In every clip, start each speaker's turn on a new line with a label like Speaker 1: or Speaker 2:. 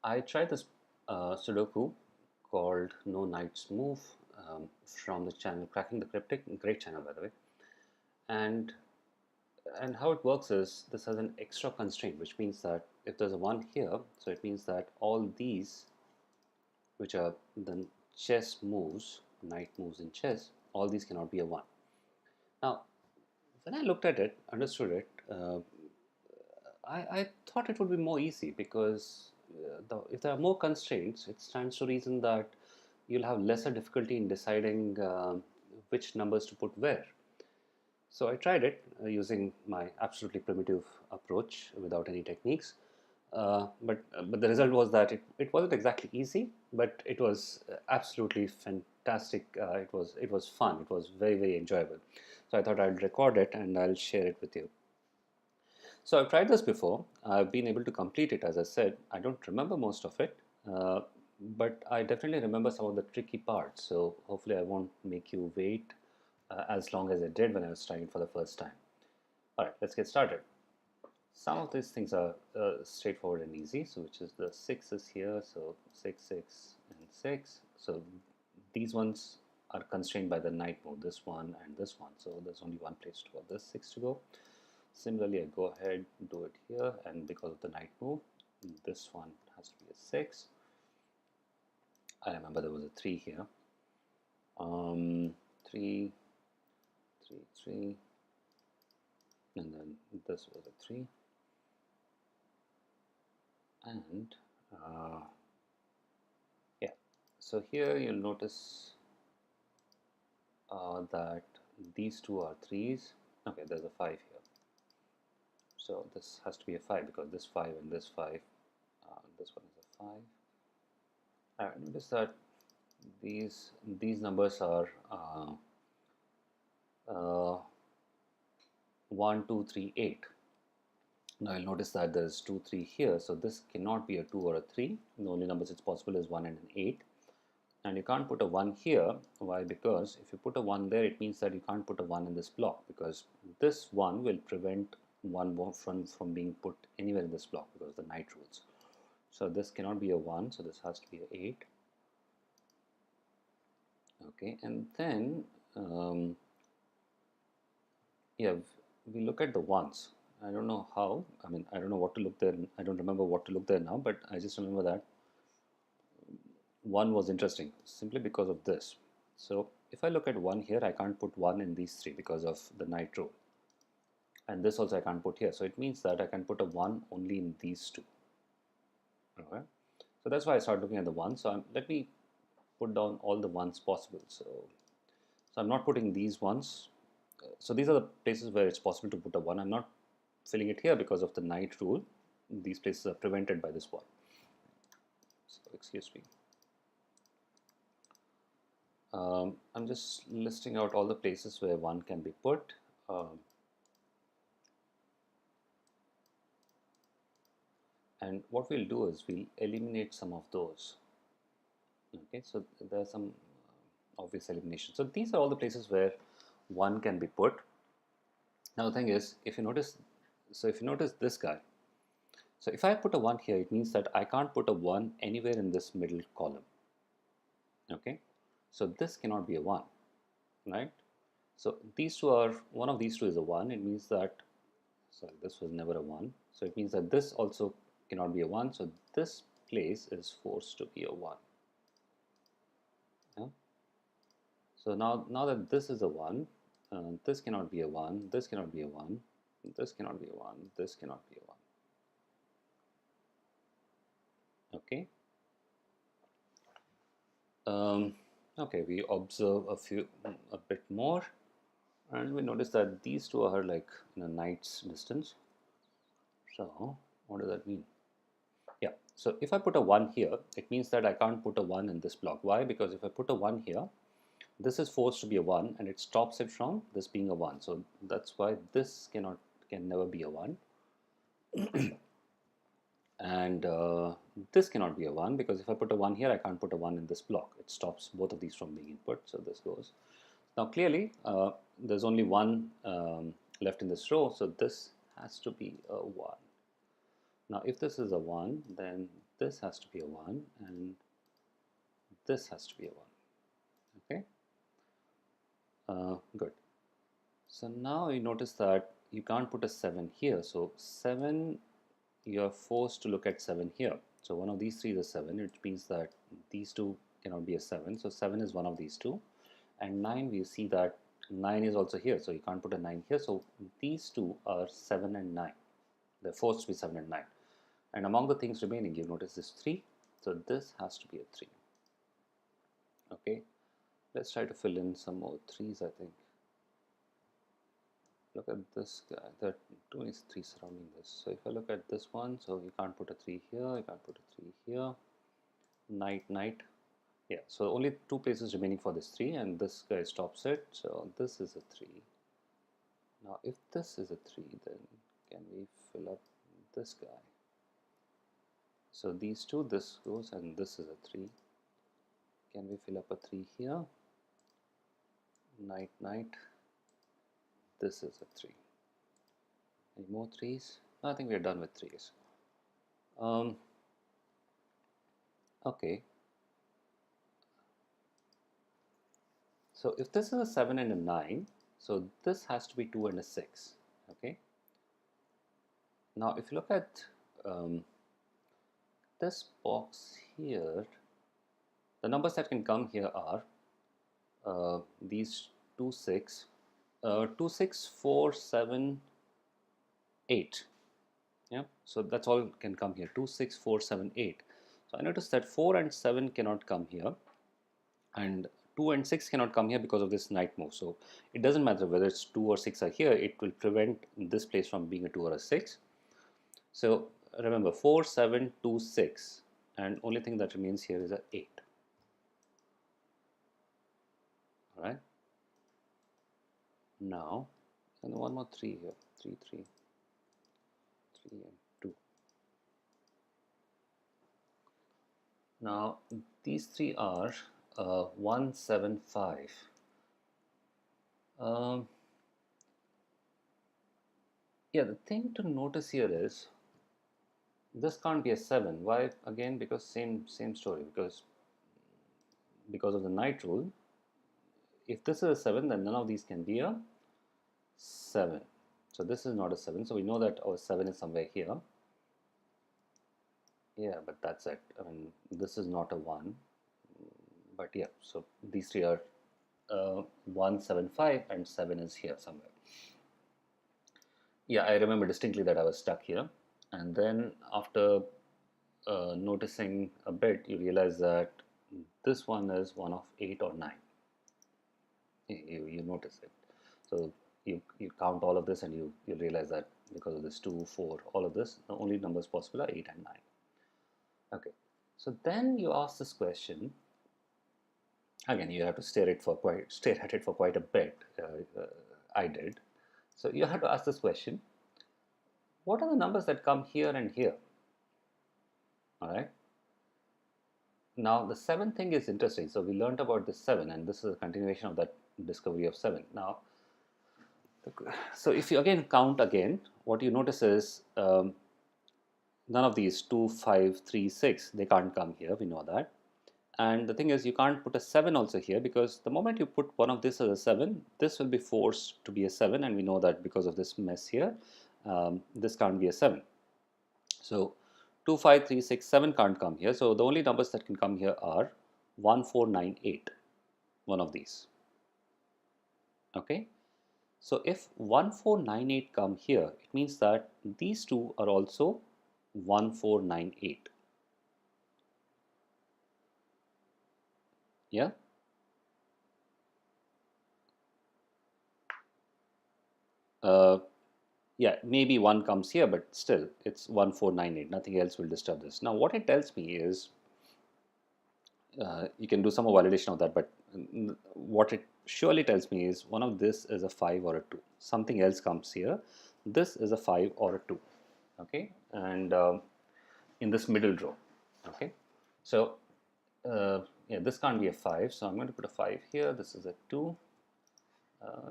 Speaker 1: I tried this Sudoku called No Knights Move from the channel Cracking the Cryptic, great channel by the way. And and how it works is this has an extra constraint, which means that if there's a 1 here, so it means that all these, which are the chess moves, knight moves in chess, all these cannot be a 1. Now, when I looked at it, understood it, I thought it would be more easy because if there are more constraints, it stands to reason that you'll have lesser difficulty in deciding which numbers to put where. So I tried it using my absolutely primitive approach without any techniques. But the result was that it wasn't exactly easy, but it was absolutely fantastic. It was fun. It was very enjoyable. So I thought I'd record it and I'll share it with you. So I've tried this before. I've been able to complete it, as I said. I don't remember most of it, but I definitely remember some of the tricky parts. So hopefully I won't make you wait as long as I did when I was trying it for the first time. All right, let's get started. Some of these things are straightforward and easy. So which is the 6 is here. So 6, 6, and 6. So these ones are constrained by the knight move, this one and this one. So there's only one place for this 6 to go. Similarly, I go ahead, do it here, and because of the knight move, this one has to be a 6. I remember there was a 3 here. 3, 3, 3, and then this was a 3. And yeah, so here you'll notice that these two are 3s. Okay, there's a 5 here. So this has to be a 5 because this 5 and this 5, this one is a 5. Alright, notice that these numbers are 1, 2, 3, 8. Now you'll notice that there's 2, 3 here, so this cannot be a 2 or a 3. The only numbers it's possible is 1 and an 8. And you can't put a 1 here. Why? Because if you put a 1 there, it means that you can't put a 1 in this block, because this 1 will prevent 1 from being put anywhere in this block because the knight rules. So this cannot be a 1, so this has to be a 8. Okay, and then yeah, we look at the ones. I don't know how. I mean, I don't know what to look there. I don't remember what to look there now, but I just remember that 1 was interesting simply because of this. So if I look at 1 here, I can't put 1 in these 3 because of the knight rule. And this also I can't put here. So it means that I can put a 1 only in these 2. Okay. So that's why I started looking at the 1. So let me put down all the 1s possible. So I'm not putting these ones. So these are the places where it's possible to put a 1. I'm not filling it here because of the knight rule. These places are prevented by this 1. So excuse me. I'm just listing out all the places where 1 can be put. And what we'll do is we'll eliminate some of those. Okay, so there are some obvious eliminations. So these are all the places where 1 can be put. Now the thing is, if you notice this guy, so if I put a 1 here, it means that I can't put a 1 anywhere in this middle column. Okay, so this cannot be a 1, right? So these two are, one of these two is a 1. It means that, sorry, this was never a 1. So it means that this also cannot be a 1. So this place is forced to be a 1. Yeah? So now that this is a 1, this cannot be a 1, this cannot be a 1, this cannot be a 1, this cannot be a 1. Okay. Okay, we observe a bit more, and we notice that these two are like in a knight's distance. So what does that mean? Yeah, so if I put a 1 here, it means that I can't put a 1 in this block. Why? Because if I put a 1 here, this is forced to be a 1 and it stops it from this being a 1. So that's why this can never be a 1. And this cannot be a 1 because if I put a 1 here, I can't put a 1 in this block. It stops both of these from being input. So this goes. Now clearly, there's only 1 left in this row, so this has to be a 1. Now if this is a 1, then this has to be a 1 and this has to be a 1. Okay, good. So now you notice that you can't put a 7 here. So 7, you're forced to look at 7 here. So one of these three is a 7, which means that these two cannot be a 7. So 7 is one of these two. And 9, we see that 9 is also here. So you can't put a 9 here. So these two are 7 and 9. They're forced to be 7 and 9. And among the things remaining, you notice this 3. So this has to be a 3. Okay, let's try to fill in some more 3's, I think. Look at this guy. There are too many 3 surrounding this. So if I look at this one, so you can't put a 3 here, you can't put a 3 here. Knight, knight. Yeah, so only 2 places remaining for this 3, and this guy stops it. So this is a 3. Now if this is a 3, then can we fill up this guy? So these two, this goes, and this is a 3. Can we fill up a 3 here? Knight, knight. This is a 3. Any more 3's? I think we are done with 3's. Okay. So if this is a 7 and a 9, so this has to be 2 and a 6. Okay. Now if you look at this box here, the numbers that can come here are these 2, 6, 2, 6, 4, 7, 8. Yeah, so that's all can come here. 2, 6, 4, 7, 8. So I noticed that 4 and 7 cannot come here, and 2 and 6 cannot come here because of this knight move. So it doesn't matter whether it's 2 or 6 are here, it will prevent this place from being a 2 or a 6. So remember 4, 7, 2, 6, and only thing that remains here is a 8. Alright. Now, and one more 3 here. 3, 3, 3 and 2. Now these 3 are 1, 7, 5. Yeah, the thing to notice here is this can't be a 7. Why? Again, because same story. Because of the knight rule. If this is a 7, then none of these can be a 7. So this is not a 7. So we know that our 7 is somewhere here. Yeah, but that's it. I mean, this is not a 1. But yeah, so these 3 are 1, 7, 5, and 7 is here somewhere. Yeah, I remember distinctly that I was stuck here. And then after noticing a bit, you realize that this one is one of 8 or 9. You notice it. So you count all of this and you realize that because of this 2, 4, all of this, the only numbers possible are 8 and 9. Okay, so then you ask this question. Again, you have to stare at it for quite a bit. I did. So you have to ask this question: what are the numbers that come here and here? All right. Now the 7 thing is interesting. So we learned about this 7, and this is a continuation of that discovery of 7. Now, so if you again count again, what you notice is none of these 2, 5, 3, 6, they can't come here. We know that. And the thing is, you can't put a 7 also here, because the moment you put one of this as a 7, this will be forced to be a 7, and we know that because of this mess here, this can't be a 7. So 2, 5, 3, 6, 7 can't come here. So the only numbers that can come here are 1, 4, 9, 8, one of these. Okay. So if 1, 4, 9, 8 come here, it means that these two are also 1, 4, 9, 8. Yeah. Yeah, maybe 1 comes here, but still it's 1, 4, 9, 8. Nothing else will disturb this. Now what it tells me is, you can do some more validation of that, but what it surely tells me is one of this is a 5 or a 2. Something else comes here. This is a 5 or a 2. Okay, and in this middle row. Okay, so yeah, this can't be a 5, so I'm going to put a 5 here. This is a 2.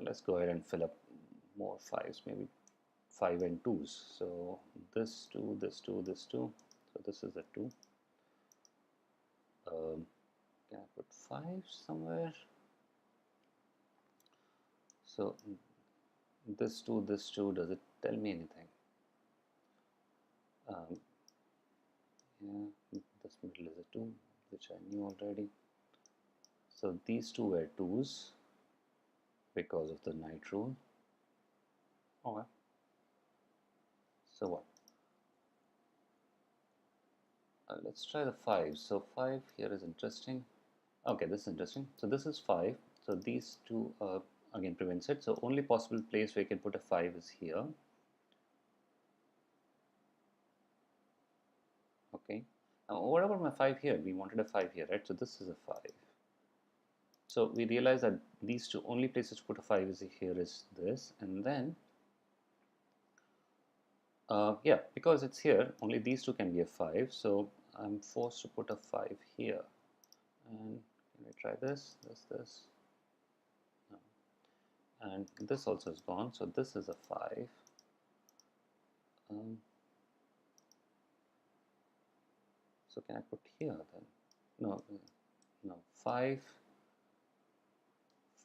Speaker 1: Let's go ahead and fill up more 5s, maybe 5 and 2's. So this 2, this 2, this 2. So this is a 2. Can I put 5 somewhere? So this 2, does it tell me anything? Yeah, this middle is a 2, which I knew already. So these two were 2's because of the night rule. Okay. So what? Let's try the 5. So 5 here is interesting. Okay, this is interesting. So this is 5. So these two again prevents it. So only possible place where you can put a 5 is here. Okay. Now what about my 5 here? We wanted a 5 here, right? So this is a 5. So we realize that these two only places to put a 5 is here is this, and then yeah, because it's here, only these two can be a 5. So I'm forced to put a 5 here. And can I try this? This. No. And this also is gone. So this is a 5. So can I put here then? No, no. 5,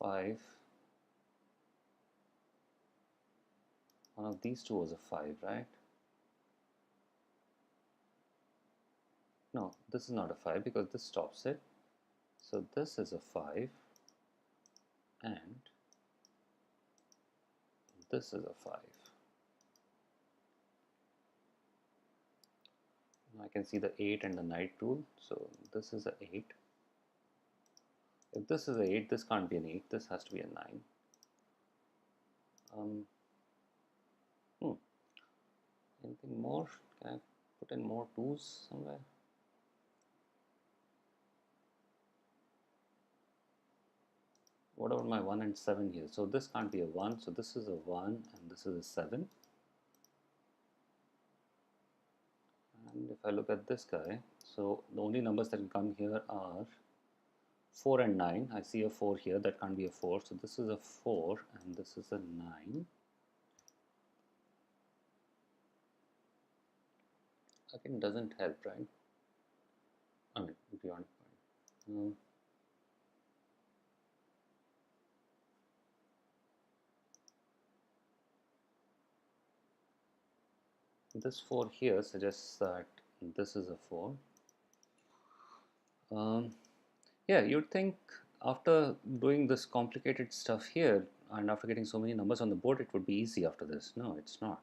Speaker 1: 5. One of these two was a 5, right? No, this is not a 5 because this stops it. So this is a 5 and this is a 5. Now I can see the 8 and the night rule. So this is a 8. If this is a 8, this can't be an 8. This has to be a 9. Anything more? Can I put in more 2's somewhere? What about my 1 and 7 here? So this can't be a 1. So this is a 1 and this is a 7. And if I look at this guy, so the only numbers that can come here are 4 and 9. I see a 4 here. That can't be a 4. So this is a 4 and this is a 9. Again, doesn't help, right? I mean, beyond point. This 4 here suggests that this is a 4. Yeah, you'd think after doing this complicated stuff here and after getting so many numbers on the board, it would be easy after this. No, it's not.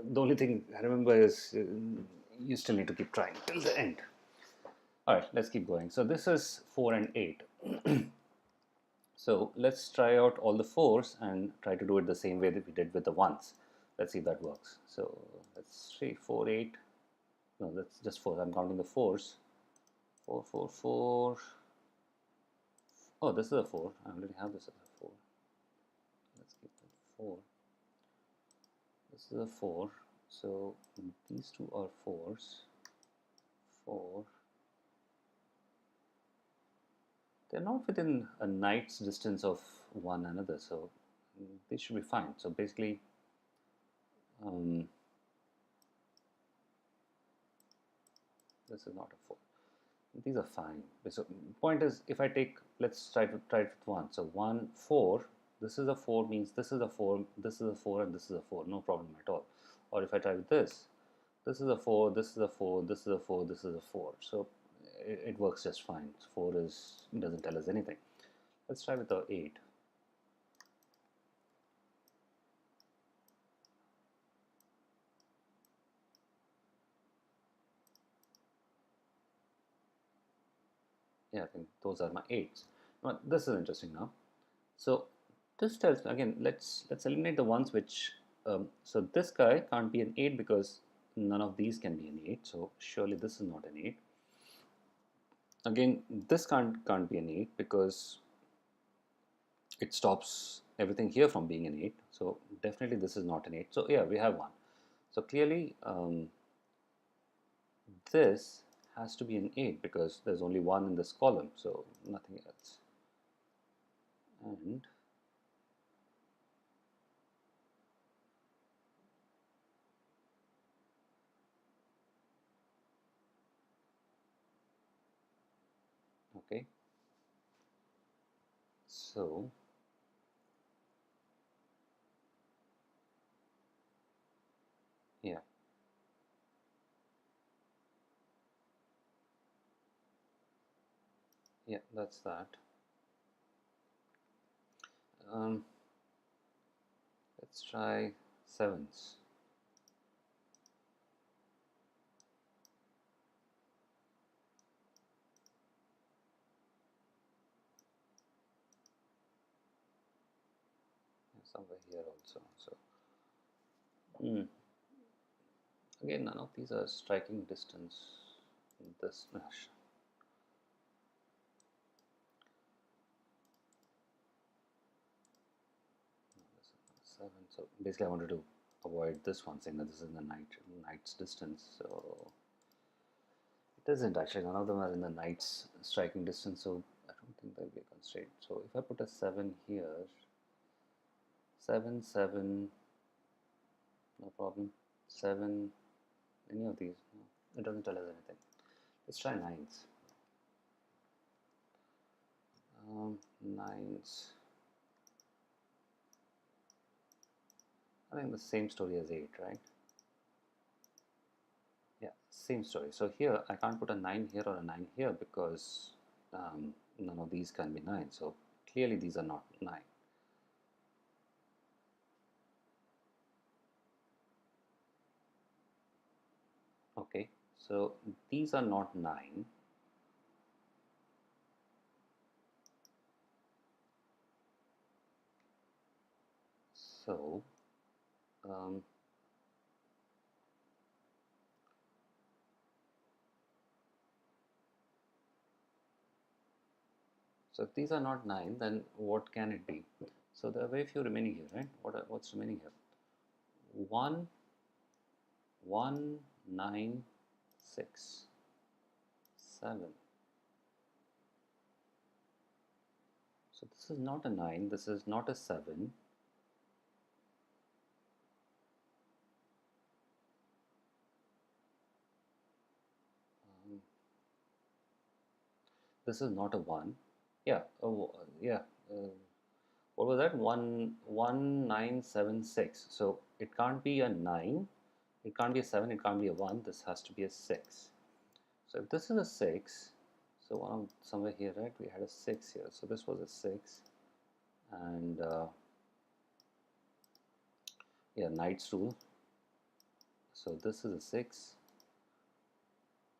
Speaker 1: The only thing I remember is you still need to keep trying till the end. All right, let's keep going. So this is 4 and 8. So let's try out all the 4's and try to do it the same way that we did with the 1's. Let's see if that works. So let's see, 4, 8. No, that's just 4. I'm counting the 4's. 4, 4, 4. Oh, this is a 4. I already have this as a 4. Let's keep it 4. This is a 4. So these two are 4's. 4. They're not within a knight's distance of one another, so they should be fine. So basically, this is not a 4. These are fine. So point is, if I take, let's try it with 1. So 1, 4. This is a 4 means this is a 4, this is a 4, and this is a 4. No problem at all. Or if I try with this is a 4, this is a 4, this is a 4, this is a 4. So it works just fine. 4 doesn't tell us anything. Let's try with the 8. Yeah, I think those are my 8's. Now, this is interesting now. So this tells me, again, let's eliminate the ones which, so this guy can't be an 8 because none of these can be an 8. So surely this is not an 8. Again, this can't be an 8 because it stops everything here from being an 8. So definitely this is not an 8. So yeah, we have 1. So clearly this has to be an 8 because there's only 1 in this column. So nothing else. And So yeah, yeah, that's that. Um, let's try sevens. Somewhere here also. So again, none of these are striking distance. This mesh. Seven. So basically, I wanted to avoid this one, saying that this is the knight's distance. So it isn't actually. None of them are in the knight's striking distance. So I don't think there'll be a constraint. So if I put a 7 here, 7, 7, no problem. 7, any of these, no, it doesn't tell us anything. Let's try nines. Nines. I think the same story as 8, right? Yeah, same story. So here I can't put a 9 here or a 9 here because none of these can be 9. So clearly these are not 9. Okay, so these are not 9. So um, so if these are not 9, then what can it be? So there are very few remaining here, right? What's remaining here? 1, 1, 9, 6, 7. So this is not a 9, this is not a 7. Um, this is not a 1. Yeah, yeah. What was that? 1976. So it can't be a 9, it can't be a 7, it can't be a 1. This has to be a 6. So if this is a 6, so somewhere here, right? We had a 6 here. So this was a 6, and yeah, knight's rule. So this is a 6,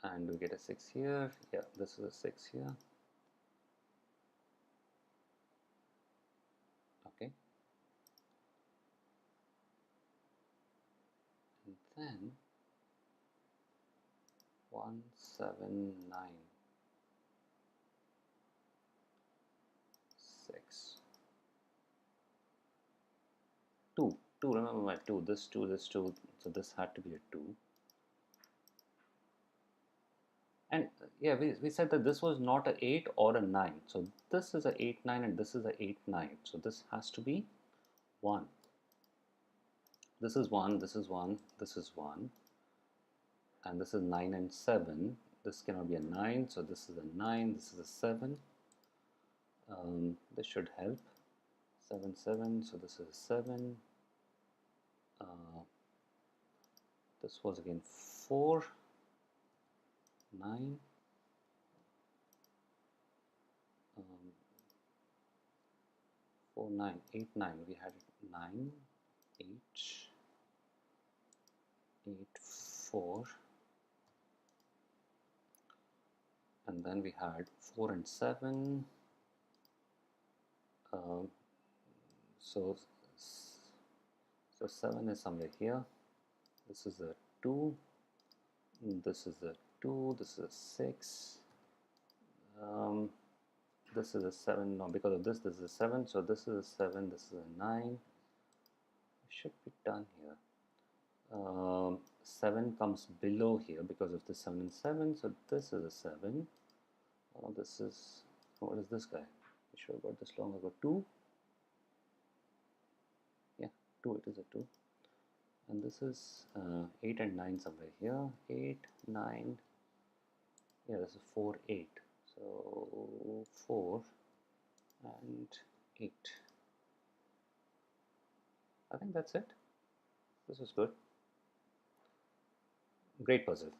Speaker 1: and we get a 6 here. Yeah, this is a 6 here. Okay. And then 179. 6, 2, 2, remember my 2, this 2, this 2, so this had to be a 2. And yeah, we said that this was not a 8 or a 9. So this is a 8, 9 and this is a 8, 9. So this has to be 1. This is 1, this is 1, this is 1. And this is 9 and 7. This cannot be a 9, so this is a 9, this is a 7. This should help. 7, 7, so this is a 7. This was again 4, 9. 4, 9, 8, 9. We had 9, 8, 8, 4. And then we had 4 and 7. Um, so, so 7 is somewhere here. This is a 2. This is a 2. This is a 6. This is a 7. No, because of this is a 7. So this is a 7. This is a 9. Should be done here. 7 comes below here because of this 7 and 7. So this is a 7. This is, what is this guy? I should have got this long ago. 2. Yeah, 2. It is a 2. And this is 8 and 9 somewhere here. 8, 9. Yeah, this is 4, 8. So 4 and 8. I think that's it. This is good. Great puzzle.